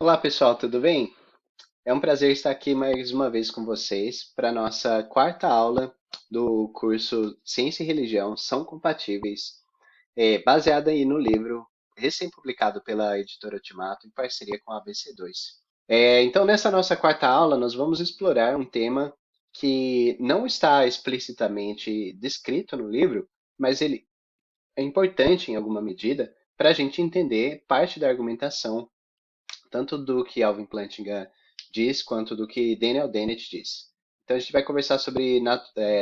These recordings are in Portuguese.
Olá pessoal, tudo bem? É um prazer estar aqui mais uma vez com vocês para a nossa quarta aula do curso Ciência e Religião são compatíveis, baseada aí no livro recém-publicado pela editora Ultimato em parceria com a ABC2. Então, nessa nossa quarta aula, nós vamos explorar um tema que não está explicitamente descrito no livro, mas ele é importante em alguma medida para a gente entender parte da argumentação tanto do que Alvin Plantinga diz, quanto do que Daniel Dennett diz. Então a gente vai conversar sobre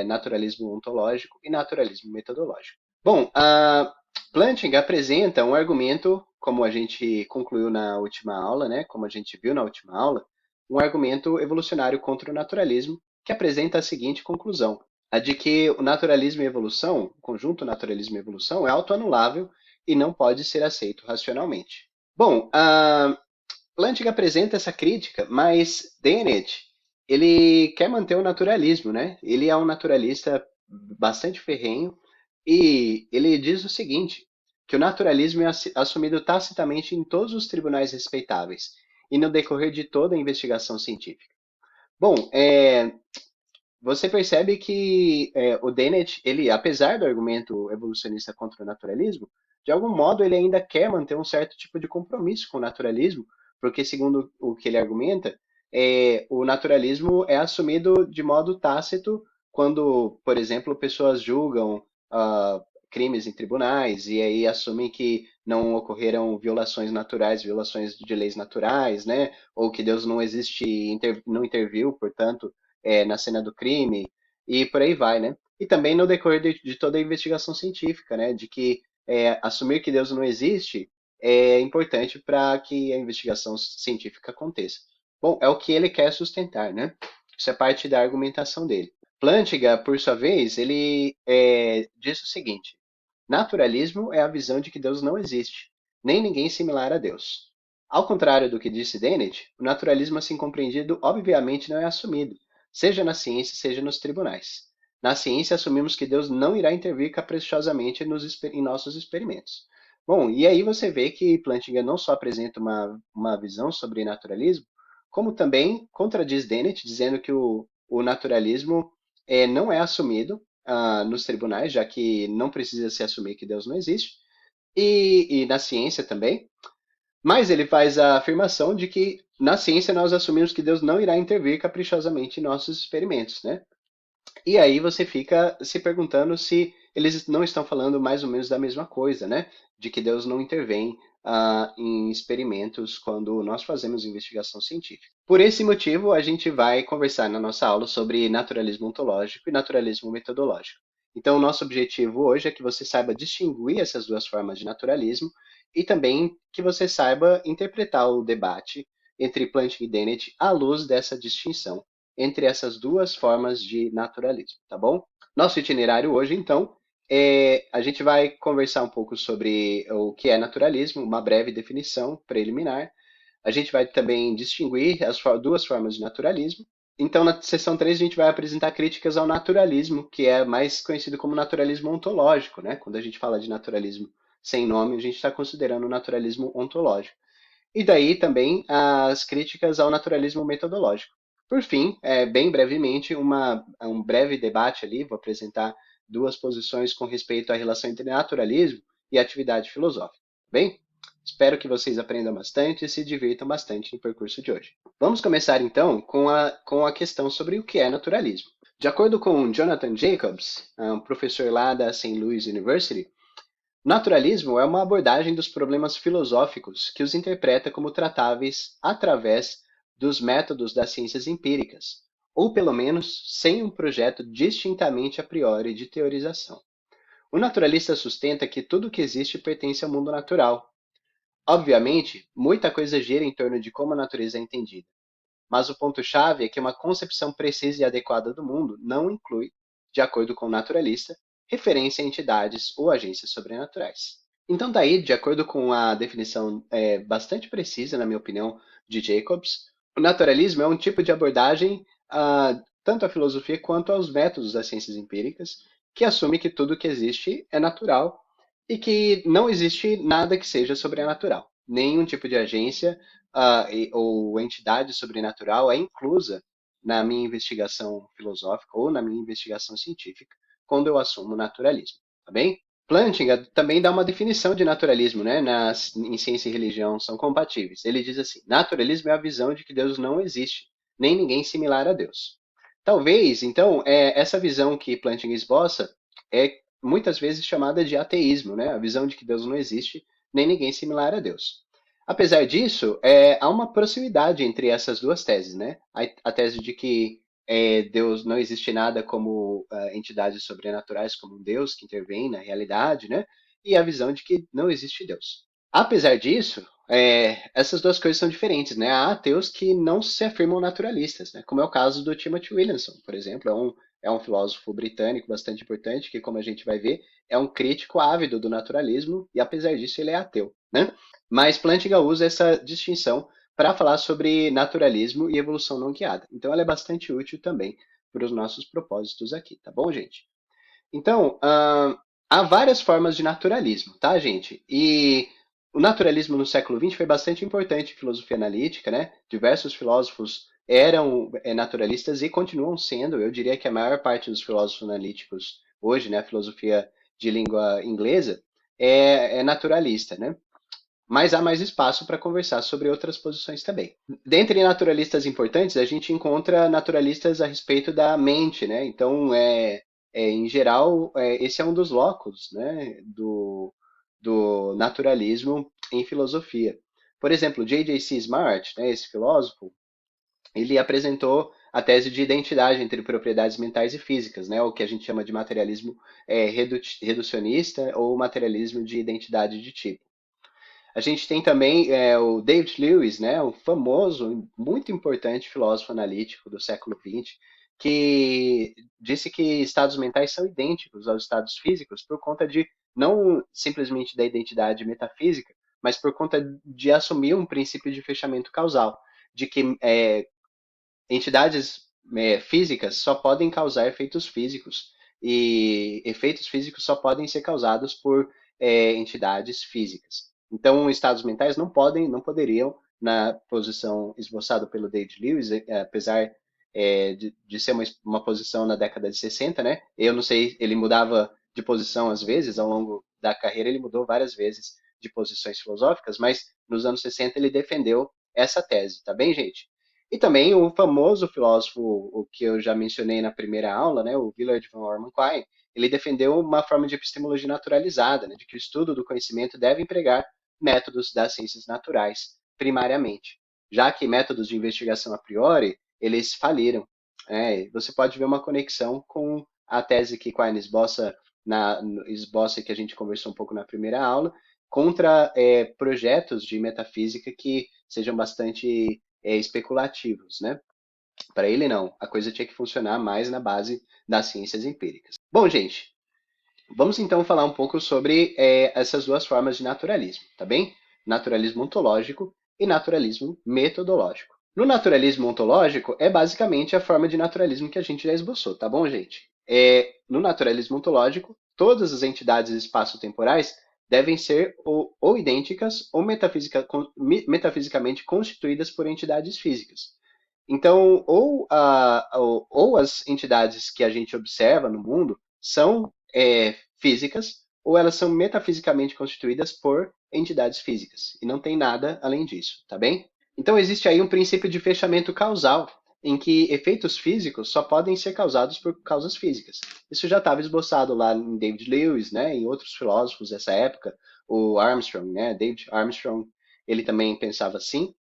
naturalismo ontológico e naturalismo metodológico. Bom, a Plantinga apresenta um argumento, como a gente concluiu na última aula, né, como a gente viu na última aula, um argumento evolucionário contra o naturalismo, que apresenta a seguinte conclusão: a de que o naturalismo e evolução, o conjunto naturalismo e evolução, é autoanulável e não pode ser aceito racionalmente. Bom, Plantinga apresenta essa crítica, mas Dennett, ele quer manter o naturalismo, né? Ele é um naturalista bastante ferrenho e ele diz o seguinte, que o naturalismo é assumido tacitamente em todos os tribunais respeitáveis e no decorrer de toda a investigação científica. Bom, você percebe que o Dennett, ele, apesar do argumento evolucionista contra o naturalismo, de algum modo ele ainda quer manter um certo tipo de compromisso com o naturalismo, porque, segundo o que ele argumenta, o naturalismo é assumido de modo tácito quando, por exemplo, pessoas julgam crimes em tribunais e aí assumem que não ocorreram violações naturais, violações de leis naturais, né? Ou que Deus não existe, não interviu, portanto, na cena do crime e por aí vai, né? E também no decorrer de toda a investigação científica, né? De que assumir que Deus não existe é importante para que a investigação científica aconteça. Bom, é o que ele quer sustentar, né? Isso é parte da argumentação dele. Plantinga, por sua vez, ele diz o seguinte: naturalismo é a visão de que Deus não existe, nem ninguém similar a Deus. Ao contrário do que disse Dennett, o naturalismo assim compreendido obviamente não é assumido, seja na ciência, seja nos tribunais. Na ciência, assumimos que Deus não irá intervir caprichosamente em nossos experimentos. Bom, e aí você vê que Plantinga não só apresenta uma visão sobre naturalismo, como também contradiz Dennett, dizendo que o naturalismo não é assumido nos tribunais, já que não precisa se assumir que Deus não existe, e na ciência também. Mas ele faz a afirmação de que na ciência nós assumimos que Deus não irá intervir caprichosamente em nossos experimentos, né? E aí você fica se perguntando se eles não estão falando mais ou menos da mesma coisa, né? De que Deus não intervém em experimentos quando nós fazemos investigação científica. Por esse motivo, a gente vai conversar na nossa aula sobre naturalismo ontológico e naturalismo metodológico. Então, o nosso objetivo hoje é que você saiba distinguir essas duas formas de naturalismo e também que você saiba interpretar o debate entre Plantinga e Dennett à luz dessa distinção entre essas duas formas de naturalismo, tá bom? Nosso itinerário hoje, então, a gente vai conversar um pouco sobre o que é naturalismo, uma breve definição preliminar. A gente vai também distinguir as duas formas de naturalismo. Então, na seção 3 a gente vai apresentar críticas ao naturalismo, que é mais conhecido como naturalismo ontológico, né? Quando a gente fala de naturalismo sem nome, a gente está considerando o naturalismo ontológico. E daí também as críticas ao naturalismo metodológico. Por fim, bem brevemente, um breve debate ali, vou apresentar duas posições com respeito à relação entre naturalismo e atividade filosófica. Bem, espero que vocês aprendam bastante e se divirtam bastante no percurso de hoje. Vamos começar então com a questão sobre o que é naturalismo. De acordo com Jonathan Jacobs, um professor lá da St. Louis University, naturalismo é uma abordagem dos problemas filosóficos que os interpreta como tratáveis através dos métodos das ciências empíricas, ou pelo menos sem um projeto distintamente a priori de teorização. O naturalista sustenta que tudo o que existe pertence ao mundo natural. Obviamente, muita coisa gira em torno de como a natureza é entendida, mas o ponto-chave é que uma concepção precisa e adequada do mundo não inclui, de acordo com o naturalista, referência a entidades ou agências sobrenaturais. Então, daí, de acordo com a definição bastante precisa, na minha opinião, de Jacobs, o naturalismo é um tipo de abordagem tanto à filosofia quanto aos métodos das ciências empíricas, que assume que tudo que existe é natural e que não existe nada que seja sobrenatural. Nenhum tipo de agência ou entidade sobrenatural é inclusa na minha investigação filosófica ou na minha investigação científica quando eu assumo o naturalismo, tá bem? Plantinga também dá uma definição de naturalismo, né? Em ciência e religião são compatíveis. Ele diz assim: naturalismo é a visão de que Deus não existe, nem ninguém similar a Deus. Talvez, então, essa visão que Plantinga esboça é muitas vezes chamada de ateísmo, né? A visão de que Deus não existe, nem ninguém similar a Deus. Apesar disso, há uma proximidade entre essas duas teses, né? A tese de que Deus não existe nada como entidades sobrenaturais, como um Deus que intervém na realidade, né? E a visão de que não existe Deus. Apesar disso, essas duas coisas são diferentes, né? Há ateus que não se afirmam naturalistas, né? Como é o caso do Timothy Williamson, por exemplo, é um filósofo britânico bastante importante que, como a gente vai ver, é um crítico ávido do naturalismo e, apesar disso, ele é ateu, né? Mas Plantinga usa essa distinção para falar sobre naturalismo e evolução não guiada. Então, ela é bastante útil também para os nossos propósitos aqui, tá bom, gente? Então, há várias formas de naturalismo, tá, gente? E o naturalismo no século XX foi bastante importante em filosofia analítica, né? Diversos filósofos eram naturalistas e continuam sendo. Eu diria que a maior parte dos filósofos analíticos hoje, né, a filosofia de língua inglesa, é naturalista, né? Mas há mais espaço para conversar sobre outras posições também. Dentre naturalistas importantes, a gente encontra naturalistas a respeito da mente, né? Então, em geral, esse é um dos locos, né, do naturalismo em filosofia. Por exemplo, J.J.C. Smart, né, esse filósofo, ele apresentou a tese de identidade entre propriedades mentais e físicas, né, o que a gente chama de materialismo reducionista ou materialismo de identidade de tipo. A gente tem também o David Lewis, né, o famoso, muito importante filósofo analítico do século XX, que disse que estados mentais são idênticos aos estados físicos por conta de não simplesmente da identidade metafísica, mas por conta de assumir um princípio de fechamento causal, de que entidades físicas só podem causar efeitos físicos e efeitos físicos só podem ser causados por entidades físicas. Então, estados mentais não poderiam, na posição esboçada pelo David Lewis, apesar de ser uma posição na década de 60, né? Eu não sei, ele mudava de posição às vezes, ao longo da carreira ele mudou várias vezes de posições filosóficas, mas nos anos 60 ele defendeu essa tese, tá bem, gente? E também o famoso filósofo, o que eu já mencionei na primeira aula, né, o Willard von Orman Quine, ele defendeu uma forma de epistemologia naturalizada, né, de que o estudo do conhecimento deve empregar métodos das ciências naturais, primariamente, já que métodos de investigação a priori, eles faliram. Você pode ver uma conexão com a tese que Quine esboça que a gente conversou um pouco na primeira aula, contra projetos de metafísica que sejam bastante especulativos, né? Para ele não, a coisa tinha que funcionar mais na base das ciências empíricas. Bom, gente, vamos então falar um pouco sobre essas duas formas de naturalismo, tá bem? Naturalismo ontológico e naturalismo metodológico. No naturalismo ontológico é basicamente a forma de naturalismo que a gente já esboçou, tá bom, gente? No naturalismo ontológico, todas as entidades espaço-temporais devem ser ou idênticas ou metafisicamente constituídas por entidades físicas. Então, ou as entidades que a gente observa no mundo são físicas, ou elas são metafisicamente constituídas por entidades físicas. E não tem nada além disso, tá bem? Então, existe aí um princípio de fechamento causal, em que efeitos físicos só podem ser causados por causas físicas. Isso já estava esboçado lá em David Lewis, né, em outros filósofos dessa época, o Armstrong, né, David Armstrong, ele também pensava assim.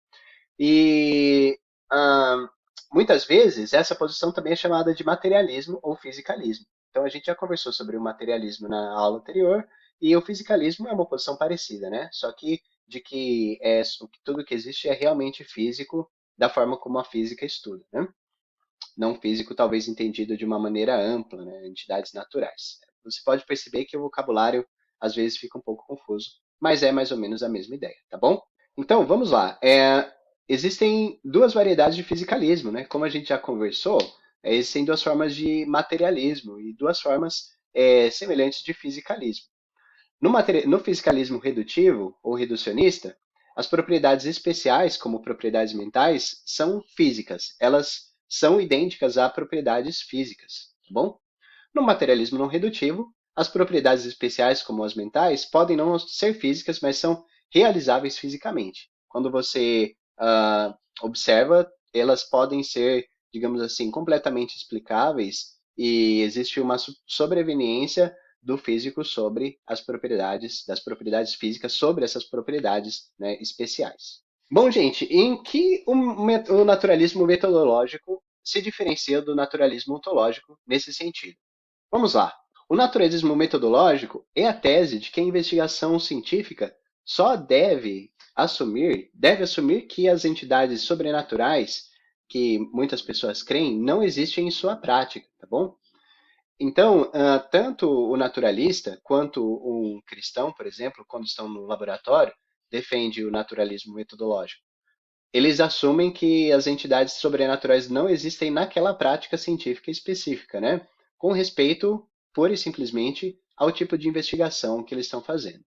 E ah, muitas vezes essa posição também é chamada de materialismo ou fisicalismo. Então a gente já conversou sobre o materialismo na aula anterior e o fisicalismo é uma posição parecida, né? Só que de que tudo que existe é realmente físico da forma como a física estuda, né? Não físico talvez entendido de uma maneira ampla, né? Entidades naturais. Você pode perceber que o vocabulário às vezes fica um pouco confuso, mas é mais ou menos a mesma ideia, tá bom? Então, vamos lá. Existem duas variedades de fisicalismo, né? Como a gente já conversou, existem duas formas de materialismo e duas formas semelhantes de fisicalismo. No fisicalismo redutivo ou reducionista, As propriedades especiais, como propriedades mentais, são físicas. Elas são idênticas a propriedades físicas, tá bom? No materialismo não redutivo, as propriedades especiais, como as mentais, podem não ser físicas, mas são realizáveis fisicamente. Quando você observa, elas podem ser, digamos assim, completamente explicáveis e existe uma sobreveniência do físico sobre as propriedades, das propriedades físicas sobre essas propriedades, né, especiais. Bom, gente, em que o naturalismo metodológico se diferencia do naturalismo ontológico nesse sentido? Vamos lá. O naturalismo metodológico é a tese de que a investigação científica só deve assumir que as entidades sobrenaturais que muitas pessoas creem não existem em sua prática, tá bom? Então, tanto o naturalista quanto um cristão, por exemplo, quando estão no laboratório, defende o naturalismo metodológico. Eles assumem que as entidades sobrenaturais não existem naquela prática científica específica, né? Com respeito, pura e simplesmente, ao tipo de investigação que eles estão fazendo.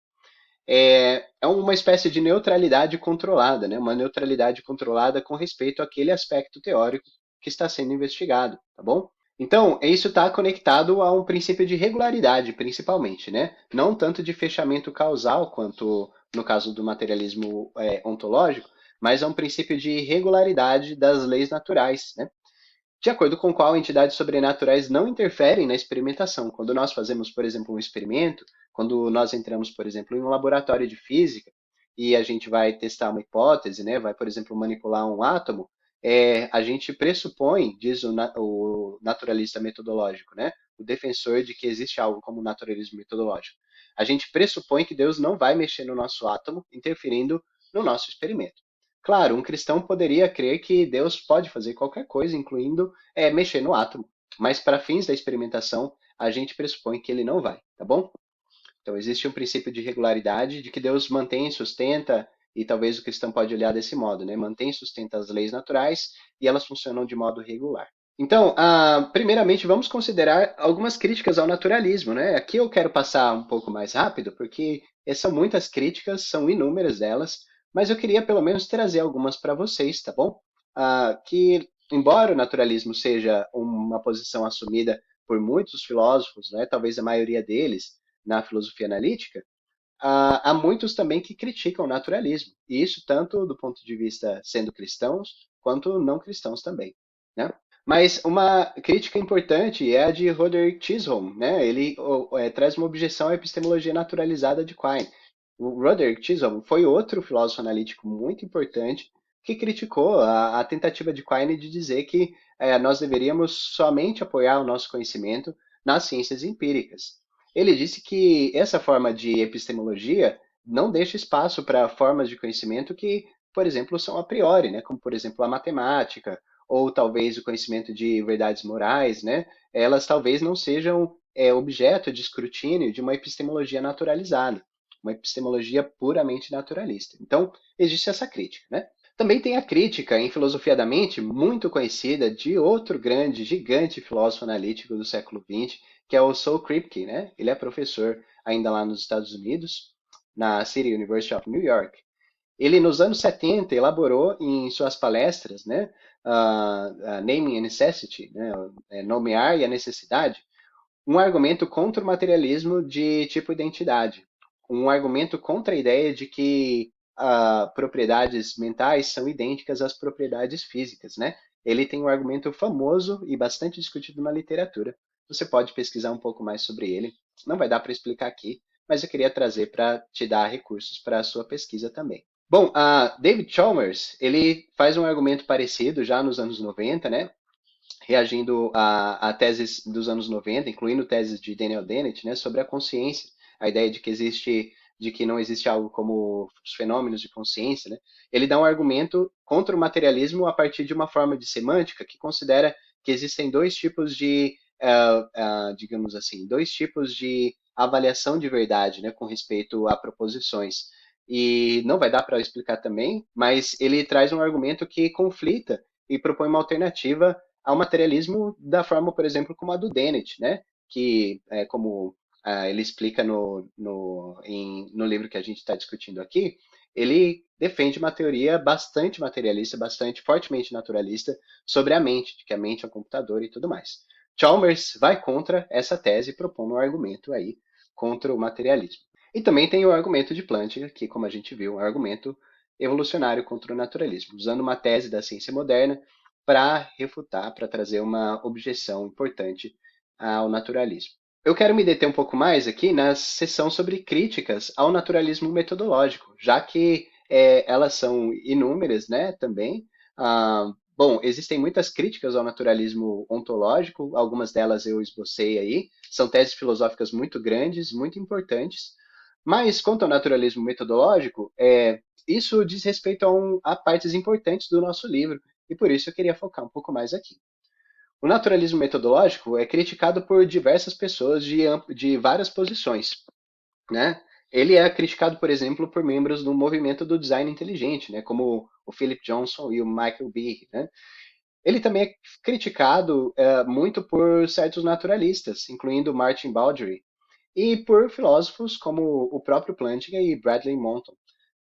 É uma espécie de neutralidade controlada, né? Uma neutralidade controlada com respeito àquele aspecto teórico que está sendo investigado, tá bom? Então, isso está conectado a um princípio de regularidade, principalmente, né? Não tanto de fechamento causal, quanto no caso do materialismo ontológico, mas a um princípio de regularidade das leis naturais, né? De acordo com o qual entidades sobrenaturais não interferem na experimentação. Quando nós fazemos, por exemplo, um experimento, quando nós entramos, por exemplo, em um laboratório de física e a gente vai testar uma hipótese, né, vai, por exemplo, manipular um átomo, a gente pressupõe, diz o naturalista metodológico, né, o defensor de que existe algo como naturalismo metodológico. A gente pressupõe que Deus não vai mexer no nosso átomo, interferindo no nosso experimento. Claro, um cristão poderia crer que Deus pode fazer qualquer coisa, incluindo mexer no átomo, mas para fins da experimentação, a gente pressupõe que ele não vai, tá bom? Então existe um princípio de regularidade, de que Deus mantém e sustenta, e talvez o cristão pode olhar desse modo, né? Mantém e sustenta as leis naturais e elas funcionam de modo regular. Então, primeiramente, vamos considerar algumas críticas ao naturalismo, né? Aqui eu quero passar um pouco mais rápido, porque são muitas críticas, são inúmeras delas, mas eu queria pelo menos trazer algumas para vocês, tá bom? Que, embora o naturalismo seja uma posição assumida por muitos filósofos, né? Talvez a maioria deles na filosofia analítica, há muitos também que criticam o naturalismo, e isso tanto do ponto de vista sendo cristãos, quanto não cristãos também, né? Mas uma crítica importante é a de Roderick Chisholm, né? Ele traz uma objeção à epistemologia naturalizada de Quine. O Roderick Chisholm foi outro filósofo analítico muito importante que criticou a tentativa de Quine de dizer que nós deveríamos somente apoiar o nosso conhecimento nas ciências empíricas. Ele disse que essa forma de epistemologia não deixa espaço para formas de conhecimento que, por exemplo, são a priori, né? Como, por exemplo, a matemática, ou talvez o conhecimento de verdades morais, né? Elas talvez não sejam objeto de escrutínio de uma epistemologia naturalizada, uma epistemologia puramente naturalista. Então, existe essa crítica, né? Também tem a crítica em filosofia da mente, muito conhecida, de outro grande, gigante filósofo analítico do século XX, que é o Saul Kripke, né? Ele é professor ainda lá nos Estados Unidos, na City University of New York. Ele, nos anos 70, elaborou em suas palestras, né, Naming a Necessity, né, nomear e a necessidade, um argumento contra o materialismo de tipo identidade, um argumento contra a ideia de que propriedades mentais são idênticas às propriedades físicas, né? Ele tem um argumento famoso e bastante discutido na literatura. Você pode pesquisar um pouco mais sobre ele. Não vai dar para explicar aqui, mas eu queria trazer para te dar recursos para a sua pesquisa também. Bom, David Chalmers, ele faz um argumento parecido já nos anos 90, né? Reagindo a teses dos anos 90, incluindo teses de Daniel Dennett, né, sobre a consciência, a ideia de que não existe algo como os fenômenos de consciência, né? Ele dá um argumento contra o materialismo a partir de uma forma de semântica que considera que existem dois tipos de, digamos assim, dois tipos de avaliação de verdade, né, com respeito a proposições. E não vai dar para explicar também, mas ele traz um argumento que conflita e propõe uma alternativa ao materialismo da forma, por exemplo, como a do Dennett, né? Que, como ele explica no livro que a gente está discutindo aqui, ele defende uma teoria bastante materialista, bastante fortemente naturalista sobre a mente, de que a mente é um computador e tudo mais. Chalmers vai contra essa tese, propondo um argumento aí contra o materialismo. E também tem o argumento de Plantinga, que, como a gente viu, é um argumento evolucionário contra o naturalismo, usando uma tese da ciência moderna para refutar, para trazer uma objeção importante ao naturalismo. Eu quero me deter um pouco mais aqui na seção sobre críticas ao naturalismo metodológico, já que elas são inúmeras, né, também. Bom, existem muitas críticas ao naturalismo ontológico, algumas delas eu esbocei aí, são teses filosóficas muito grandes, muito importantes, mas quanto ao naturalismo metodológico, isso diz respeito a partes importantes do nosso livro, e por isso eu queria focar um pouco mais aqui. O naturalismo metodológico é criticado por diversas pessoas de várias posições, né? Ele é criticado, por exemplo, por membros do movimento do design inteligente, né? Como o Philip Johnson e o Michael Behe, né? Ele também é criticado muito por certos naturalistas, incluindo Martin Baldry, e por filósofos como o próprio Plantinga e Bradley Monton.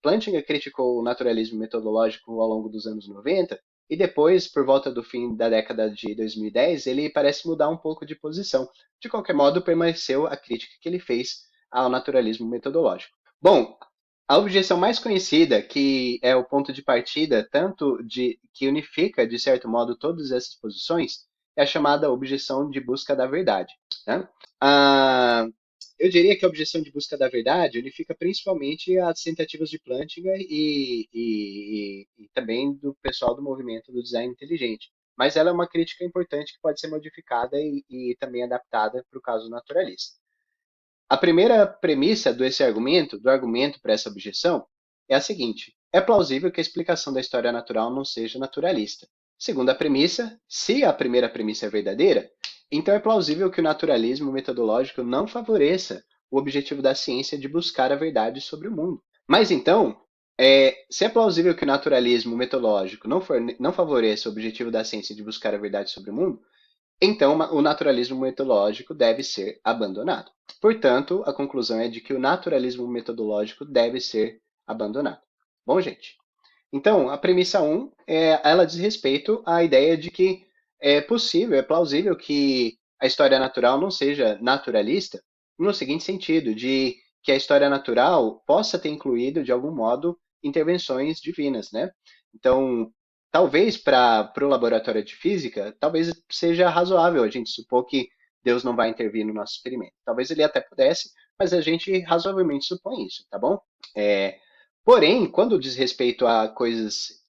Plantinga criticou o naturalismo metodológico ao longo dos anos 90 e depois, por volta do fim da década de 2010, ele parece mudar um pouco de posição. De qualquer modo, permaneceu a crítica que ele fez ao naturalismo metodológico. Bom, a objeção mais conhecida, que é o ponto de partida, tanto de que unifica, de certo modo, todas essas posições, é a chamada objeção de busca da verdade. Né? Ah, eu diria que a objeção de busca da verdade unifica principalmente as tentativas de Plantinga e também do pessoal do movimento do design inteligente. Mas ela é uma crítica importante que pode ser modificada e também adaptada para o caso naturalista. A primeira premissa desse argumento, do argumento para essa objeção, é a seguinte: é plausível que a explicação da história natural não seja naturalista. Segunda premissa, se a primeira premissa é verdadeira, então é plausível que o naturalismo metodológico não favoreça o objetivo da ciência de buscar a verdade sobre o mundo. Mas então, se é plausível que o naturalismo metodológico não favoreça o objetivo da ciência de buscar a verdade sobre o mundo, então o naturalismo metodológico deve ser abandonado. Portanto, a conclusão é de que o naturalismo metodológico deve ser abandonado. Bom, gente, então a premissa 1, ela diz respeito à ideia de que é possível, é plausível que a história natural não seja naturalista, no seguinte sentido, de que a história natural possa ter incluído, de algum modo, intervenções divinas, né? Então, talvez para o laboratório de física, talvez seja razoável a gente supor que Deus não vai intervir no nosso experimento. Talvez ele até pudesse, mas a gente razoavelmente supõe isso, tá bom? Porém, quando diz respeito a coisas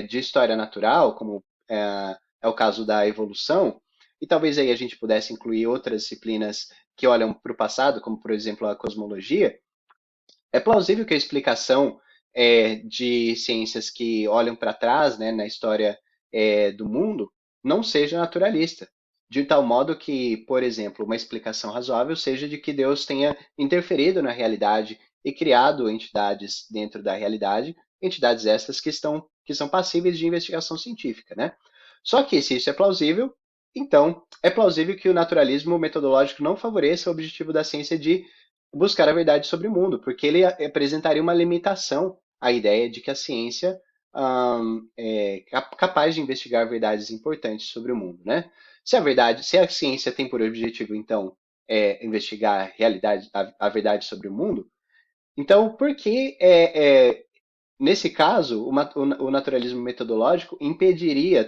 de história natural, como é o caso da evolução, e talvez aí a gente pudesse incluir outras disciplinas que olham para o passado, como por exemplo a cosmologia, é plausível que a explicação de ciências que olham para trás, né, na história do mundo, não seja naturalista. De tal modo que, por exemplo, uma explicação razoável seja de que Deus tenha interferido na realidade e criado entidades dentro da realidade, entidades estas que são passíveis de investigação científica, né? Só que, se isso é plausível, então é plausível que o naturalismo metodológico não favoreça o objetivo da ciência de buscar a verdade sobre o mundo, porque ele apresentaria uma limitação à ideia de que a ciência é capaz de investigar verdades importantes sobre o mundo, né? Se a ciência tem por objetivo, então, investigar a verdade sobre o mundo, então por que nesse caso, o naturalismo metodológico impediria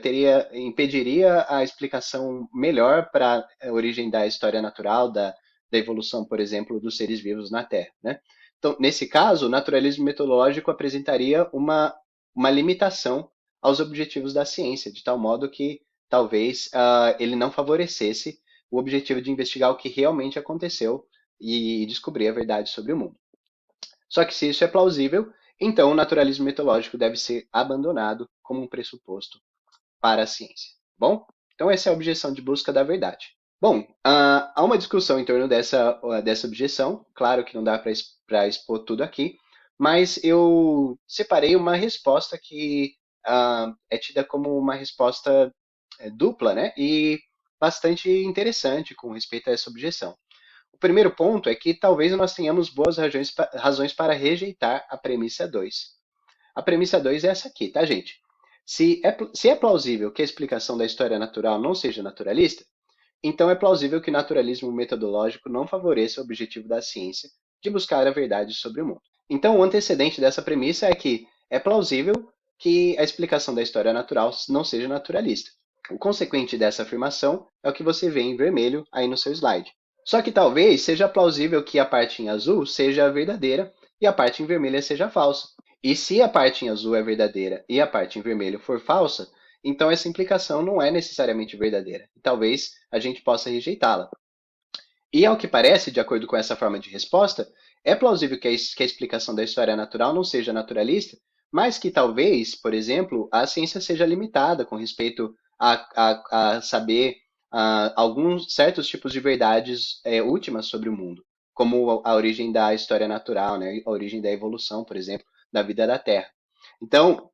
a explicação melhor para a origem da história natural, da evolução, por exemplo, dos seres vivos na Terra, né? Então, nesse caso, o naturalismo metodológico apresentaria uma limitação aos objetivos da ciência, de tal modo que talvez ele não favorecesse o objetivo de investigar o que realmente aconteceu e descobrir a verdade sobre o mundo. Só que se isso é plausível, então o naturalismo metodológico deve ser abandonado como um pressuposto para a ciência. Bom, então essa é a objeção de busca da verdade. Bom, há uma discussão em torno dessa objeção, claro que não dá para expor tudo aqui, mas eu separei uma resposta que é tida como uma resposta dupla, né, e bastante interessante com respeito a essa objeção. O primeiro ponto é que talvez nós tenhamos boas razões para rejeitar a premissa 2. A premissa 2 é essa aqui, tá, gente? Se é plausível que a explicação da história natural não seja naturalista, então é plausível que o naturalismo metodológico não favoreça o objetivo da ciência de buscar a verdade sobre o mundo. Então, o antecedente dessa premissa é que é plausível que a explicação da história natural não seja naturalista. O consequente dessa afirmação é o que você vê em vermelho aí no seu slide. Só que talvez seja plausível que a parte em azul seja verdadeira e a parte em vermelha seja falsa. E se a parte em azul é verdadeira e a parte em vermelho for falsa, então essa implicação não é necessariamente verdadeira. E talvez a gente possa rejeitá-la. E ao que parece, de acordo com essa forma de resposta, é plausível que a explicação da história natural não seja naturalista, mas que talvez, por exemplo, a ciência seja limitada com respeito a saber alguns certos tipos de verdades últimas sobre o mundo, como a origem da história natural, né, a origem da evolução, por exemplo, da vida da Terra. Então,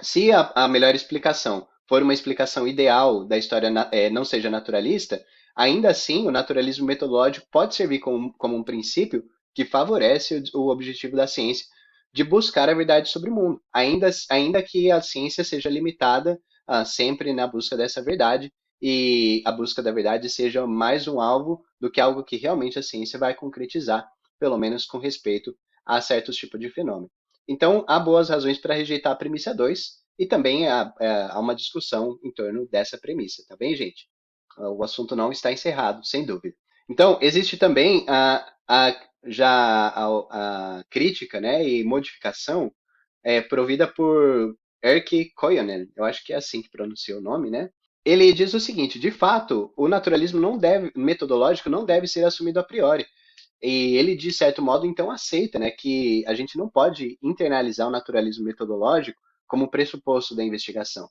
se a melhor explicação for uma explicação ideal da história não seja naturalista, ainda assim o naturalismo metodológico pode servir como um princípio que favorece o objetivo da ciência de buscar a verdade sobre o mundo, ainda que a ciência seja limitada sempre na busca dessa verdade e a busca da verdade seja mais um alvo do que algo que realmente a ciência vai concretizar, pelo menos com respeito a certos tipos de fenômeno. Então, há boas razões para rejeitar a premissa 2 e também há uma discussão em torno dessa premissa, tá bem, gente? O assunto não está encerrado, sem dúvida. Então, existe também já a crítica, né, e modificação provida por Erkki Kojonen, eu acho que é assim que pronuncia o nome, né? Ele diz o seguinte: de fato, o naturalismo metodológico não deve ser assumido a priori. E ele, de certo modo, então aceita, né, que a gente não pode internalizar o naturalismo metodológico como pressuposto da investigação,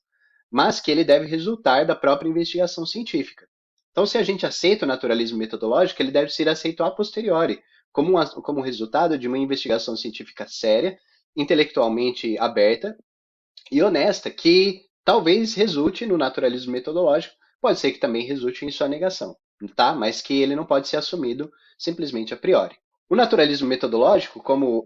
mas que ele deve resultar da própria investigação científica. Então, se a gente aceita o naturalismo metodológico, ele deve ser aceito a posteriori, como resultado de uma investigação científica séria, intelectualmente aberta e honesta, que talvez resulte no naturalismo metodológico, pode ser que também resulte em sua negação, tá? Mas que ele não pode ser assumido simplesmente a priori. O naturalismo metodológico, como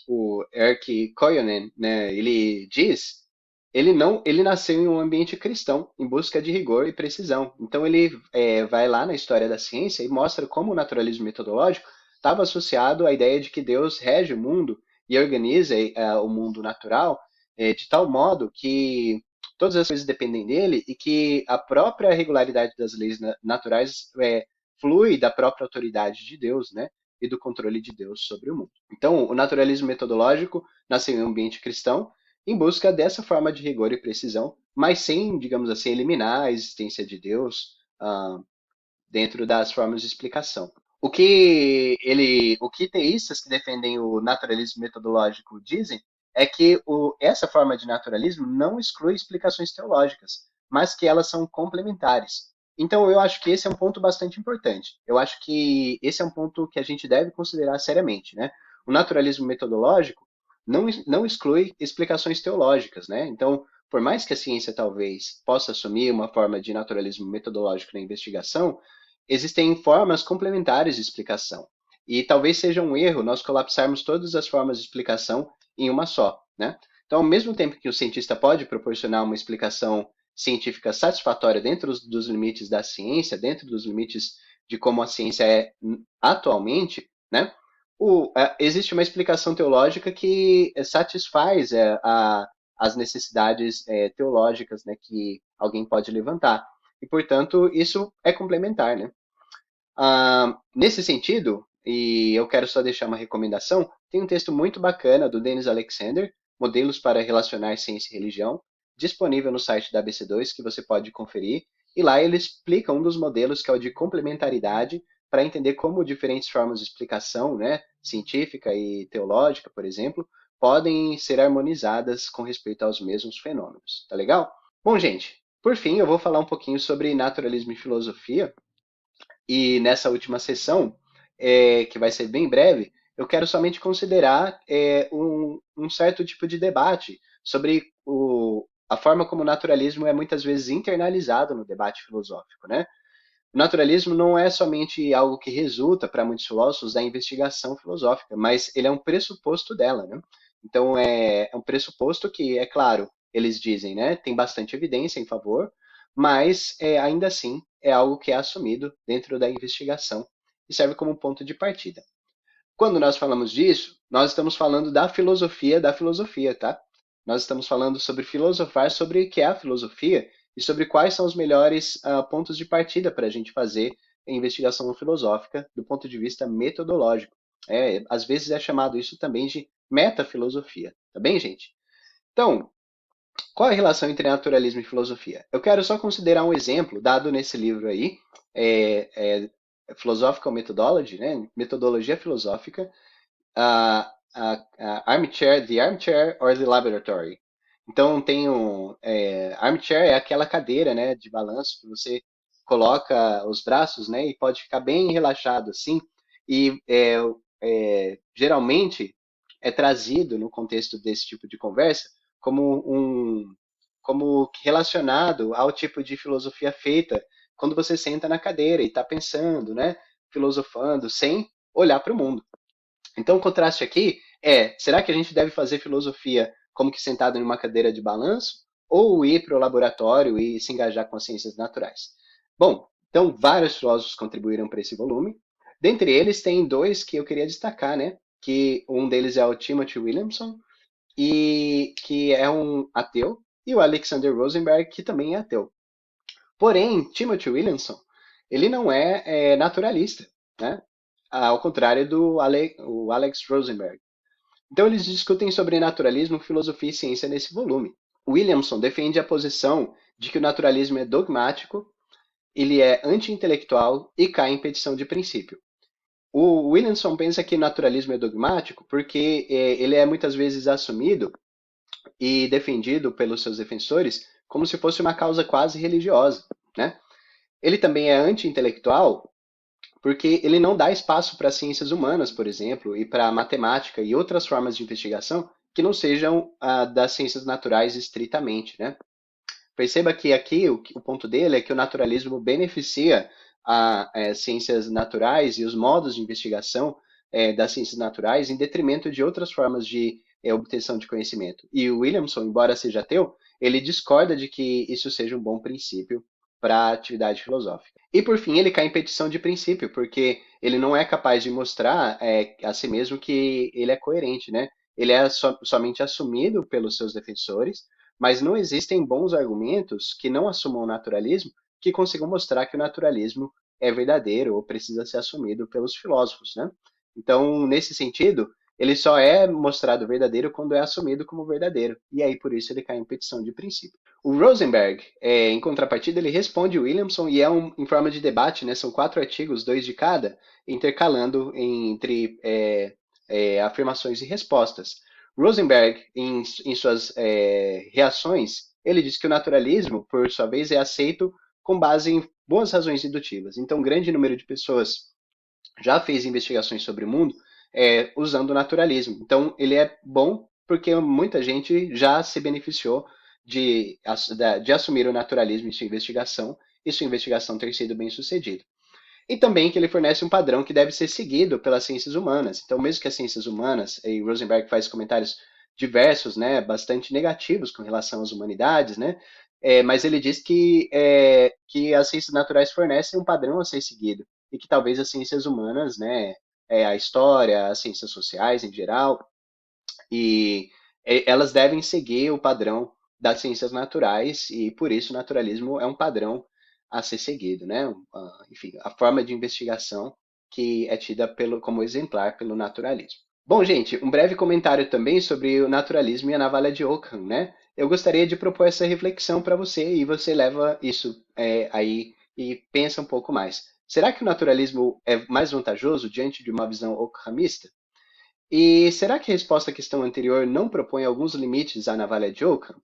o Erkki Kojonen, né, ele diz, ele nasceu em um ambiente cristão, em busca de rigor e precisão. Então ele vai lá na história da ciência e mostra como o naturalismo metodológico estava associado à ideia de que Deus rege o mundo e organiza o mundo natural de tal modo que todas as coisas dependem dele e que a própria regularidade das leis naturais flui da própria autoridade de Deus, né? E do controle de Deus sobre o mundo. Então, o naturalismo metodológico nasceu em um ambiente cristão em busca dessa forma de rigor e precisão, mas sem, digamos assim, eliminar a existência de Deus dentro das formas de explicação. O que teístas que defendem o naturalismo metodológico dizem é que essa forma de naturalismo não exclui explicações teológicas, mas que elas são complementares. Então, eu acho que esse é um ponto bastante importante. Eu acho que esse é um ponto que a gente deve considerar seriamente, né? O naturalismo metodológico não exclui explicações teológicas, né? Então, por mais que a ciência talvez possa assumir uma forma de naturalismo metodológico na investigação, existem formas complementares de explicação. E talvez seja um erro nós colapsarmos todas as formas de explicação em uma só, né? Então, ao mesmo tempo que o cientista pode proporcionar uma explicação científica satisfatória dentro dos limites da ciência, dentro dos limites de como a ciência é atualmente, né? Existe uma explicação teológica que satisfaz as necessidades teológicas, né, que alguém pode levantar. E, portanto, isso é complementar, né? Nesse sentido, e eu quero só deixar uma recomendação, tem um texto muito bacana do Dennis Alexander, Modelos para Relacionar Ciência e Religião, disponível no site da ABC2, que você pode conferir. E lá ele explica um dos modelos, que é o de complementaridade, para entender como diferentes formas de explicação, né, científica e teológica, por exemplo, podem ser harmonizadas com respeito aos mesmos fenômenos. Tá legal? Bom, gente, por fim, eu vou falar um pouquinho sobre naturalismo e filosofia. E nessa última sessão, que vai ser bem breve, eu quero somente considerar um certo tipo de debate sobre a forma como o naturalismo é muitas vezes internalizado no debate filosófico, né? O naturalismo não é somente algo que resulta, para muitos filósofos, da investigação filosófica, mas ele é um pressuposto dela, né? Então, é um pressuposto que, é claro, eles dizem, né, tem bastante evidência em favor, mas ainda assim é algo que é assumido dentro da investigação e serve como ponto de partida. Quando nós falamos disso, nós estamos falando da filosofia, tá? Nós estamos falando sobre filosofar sobre o que é a filosofia e sobre quais são os melhores pontos de partida para a gente fazer a investigação filosófica do ponto de vista metodológico. Às vezes é chamado isso também de metafilosofia, tá bem, gente? Então, qual é a relação entre naturalismo e filosofia? Eu quero só considerar um exemplo dado nesse livro aí, é, é, Philosophical Methodology, né? Metodologia filosófica, armchair, the armchair or the laboratory. Então tem armchair é aquela cadeira, né, de balanço que você coloca os braços, né, e pode ficar bem relaxado assim. E geralmente é trazido no contexto desse tipo de conversa como como relacionado ao tipo de filosofia feita quando você senta na cadeira e está pensando, né, filosofando sem olhar para o mundo. Então, o contraste aqui será que a gente deve fazer filosofia como que sentado em uma cadeira de balanço ou ir para o laboratório e se engajar com as ciências naturais? Bom, então vários filósofos contribuíram para esse volume. Dentre eles tem dois que eu queria destacar, né? Que um deles é o Timothy Williamson, e que é um ateu, e o Alexander Rosenberg, que também é ateu. Porém, Timothy Williamson, ele não é naturalista, né? Ao contrário do o Alex Rosenberg. Então, eles discutem sobre naturalismo, filosofia e ciência nesse volume. Williamson defende a posição de que o naturalismo é dogmático, ele é anti-intelectual e cai em petição de princípio. O Williamson pensa que o naturalismo é dogmático porque ele é muitas vezes assumido e defendido pelos seus defensores como se fosse uma causa quase religiosa, né? Ele também é anti-intelectual porque ele não dá espaço para ciências humanas, por exemplo, e para matemática e outras formas de investigação que não sejam das ciências naturais estritamente, né? Perceba que aqui o ponto dele é que o naturalismo beneficia as ciências naturais e os modos de investigação das ciências naturais em detrimento de outras formas de obtenção de conhecimento. E o Williamson, embora seja ateu, ele discorda de que isso seja um bom princípio para a atividade filosófica. E por fim, ele cai em petição de princípio, porque ele não é capaz de mostrar a si mesmo que ele é coerente, né? Ele é somente assumido pelos seus defensores, mas não existem bons argumentos que não assumam o naturalismo que consigam mostrar que o naturalismo é verdadeiro ou precisa ser assumido pelos filósofos, né? Então, nesse sentido, ele só é mostrado verdadeiro quando é assumido como verdadeiro. E aí, por isso, ele cai em petição de princípio. O Rosenberg, em contrapartida, ele responde Williamson e em forma de debate, né? São 4 artigos, 2 de cada, intercalando entre afirmações e respostas. Rosenberg, em suas reações, ele diz que o naturalismo, por sua vez, é aceito com base em boas razões indutivas. Então, um grande número de pessoas já fez investigações sobre o mundo usando o naturalismo. Então, ele é bom porque muita gente já se beneficiou de assumir o naturalismo em sua investigação e sua investigação ter sido bem sucedida. E também que ele fornece um padrão que deve ser seguido pelas ciências humanas. Então, mesmo que as ciências humanas, e Rosenberg faz comentários diversos, né, bastante negativos com relação às humanidades, né, mas ele diz que as ciências naturais fornecem um padrão a ser seguido e que talvez as ciências humanas, né, a história, as ciências sociais em geral, e elas devem seguir o padrão das ciências naturais e por isso o naturalismo é um padrão a ser seguido, né? Enfim, a forma de investigação que é tida como exemplar pelo naturalismo. Bom, gente, um breve comentário também sobre o naturalismo e a navalha de Ockham, né? Eu gostaria de propor essa reflexão para você e você leva isso aí e pensa um pouco mais. Será que o naturalismo é mais vantajoso diante de uma visão ockhamista? E será que a resposta à questão anterior não propõe alguns limites à navalha de Ockham?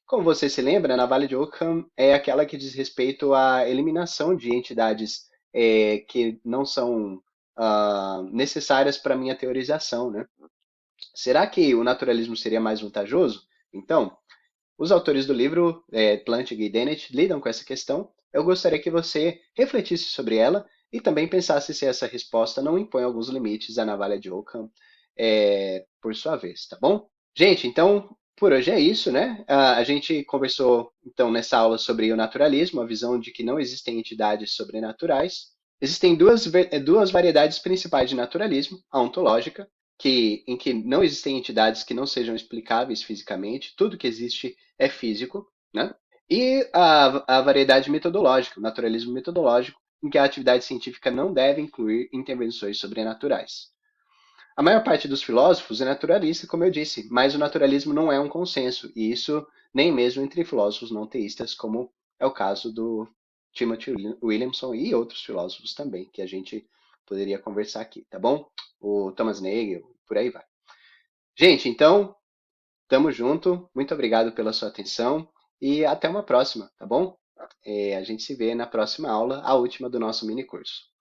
Como você se lembra, a navalha de Ockham é aquela que diz respeito à eliminação de entidades que não são necessárias para a minha teorização, né? Será que o naturalismo seria mais vantajoso? Então, os autores do livro, Plantinga e Dennett, lidam com essa questão. Eu gostaria que você refletisse sobre ela e também pensasse se essa resposta não impõe alguns limites à navalha de Ockham, por sua vez, tá bom? Gente, então por hoje é isso, né? A gente conversou então nessa aula sobre o naturalismo, a visão de que não existem entidades sobrenaturais. Existem duas variedades principais de naturalismo: a ontológica, em que não existem entidades que não sejam explicáveis fisicamente, tudo que existe é físico, né? E a variedade metodológica, o naturalismo metodológico, em que a atividade científica não deve incluir intervenções sobrenaturais. A maior parte dos filósofos é naturalista, como eu disse, mas o naturalismo não é um consenso, e isso nem mesmo entre filósofos não teístas, como é o caso do Timothy Williamson e outros filósofos também, que a gente poderia conversar aqui, tá bom? O Thomas Nagel, por aí vai. Gente, então, tamo junto, muito obrigado pela sua atenção e até uma próxima, tá bom? A gente se vê na próxima aula, a última do nosso mini curso.